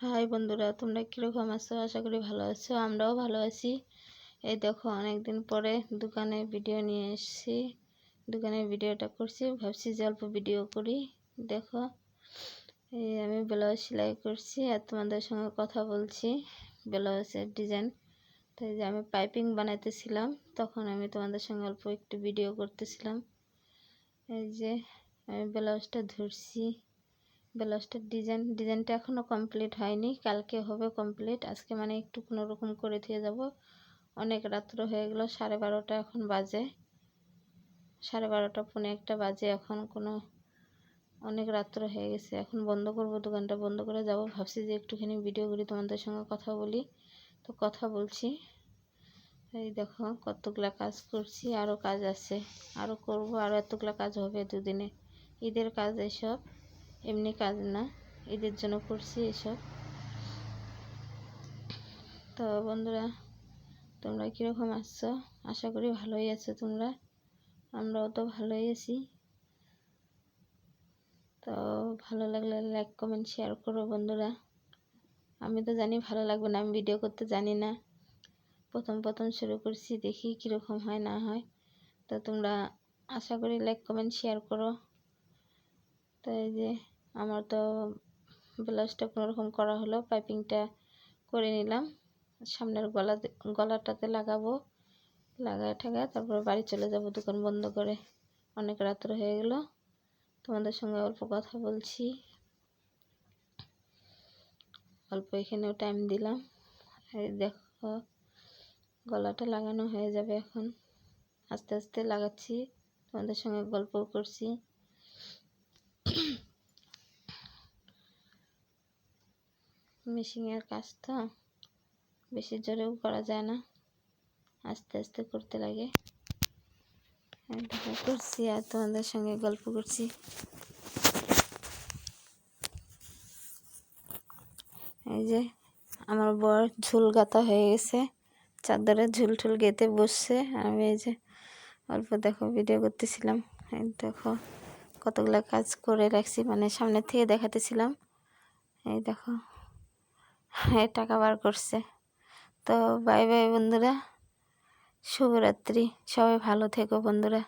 High বন্ধুরা, তোমরা কীরকম আছো? আশা করি ভালো আছো। আমরাও ভালো আছি। এই দেখো, অনেকদিন পরে দোকানে ভিডিও নিয়ে এসেছি। দোকানের ভিডিওটা করছি, ভাবছি যে অল্প ভিডিও করি। দেখো, এই আমি ব্লাউজ সেলাই করছি আর তোমাদের সঙ্গে কথা বলছি ব্লাউজের ডিজাইন। তাই যে আমি পাইপিং বানাইতেছিলাম, তখন আমি তোমাদের সঙ্গে অল্প একটু ভিডিও করতেছিলাম। এই যে আমি ব্লাউজটা ধরছি, ব্লাউজটার ডিজাইনটা এখনও কমপ্লিট হয়নি, কালকে হবে কমপ্লিট। আজকে মানে একটু কোনো রকম করে দিয়ে যাব। অনেক রাত্র হয়ে গেল, 12:30 এখন বাজে, 12:30 পৌনে একটা বাজে এখন। অনেক রাত্র হয়ে গেছে, এখন বন্ধ করব, দোকানটা বন্ধ করে যাব। ভাবছি যে একটুখানি ভিডিও করি, তোমাদের সঙ্গে কথা বলি। তো কথা বলছি। এই দেখো কতগুলা কাজ করছি, আরও কাজ আছে, আরও করব, আরও এতগুলা কাজ হবে দুদিনে। ঈদের কাজ এসব, এমনি কাজ না, ঈদের জন্য করছি এসব। তো বন্ধুরা, তোমরা কীরকম আছো? আশা করি ভালোই আছো তোমরা। আমরাও তো ভালোই আছি। তো ভালো লাগলে লাইক কমেন্ট শেয়ার করো বন্ধুরা। আমি তো জানি ভালো লাগবে না, আমি ভিডিও করতে জানি না, প্রথম শুরু করছি, দেখি কীরকম হয় না হয়। তো তোমরা আশা করি লাইক কমেন্ট শেয়ার করো। তো এই যে আমার তো ব্লাউজটা কোনোরকম করা হলো, পাইপিংটা করে নিলাম, সামনের গলাটাতে লাগাবো, লাগায় ঠাগায় তারপর বাড়ি চলে যাব দোকান বন্ধ করে। অনেক রাত্র হয়ে গেল, তোমাদের সঙ্গে অল্প কথা বলছি, অল্প এখানেও টাইম দিলাম। এই দেখো গলাটা লাগানো হয়ে যাবে এখন, আস্তে আস্তে লাগাচ্ছি, তোমাদের সঙ্গে গল্প করছি। মেশিনের কাজ তো বেশি জোরেও করা যায় না, আস্তে আস্তে করতে লাগে। দেখা করছি আর তোমাদের সঙ্গে গল্প করছি। এই যে আমার বর ঝুল গাঁথা হয়ে গেছে, চাদরে ঝুল ঠুল গেঁথে বসছে। আমি এই যে অল্প দেখো ভিডিও করতেছিলাম। এই দেখো কতগুলো কাজ করে রাখছি, মানে সামনে থেকে দেখাতেছিলাম। এই দেখো টাকা বার করছে। তো বাই বাই বন্ধুরা, শুভরাত্রি, সবাই ভালো থেকো বন্ধুরা।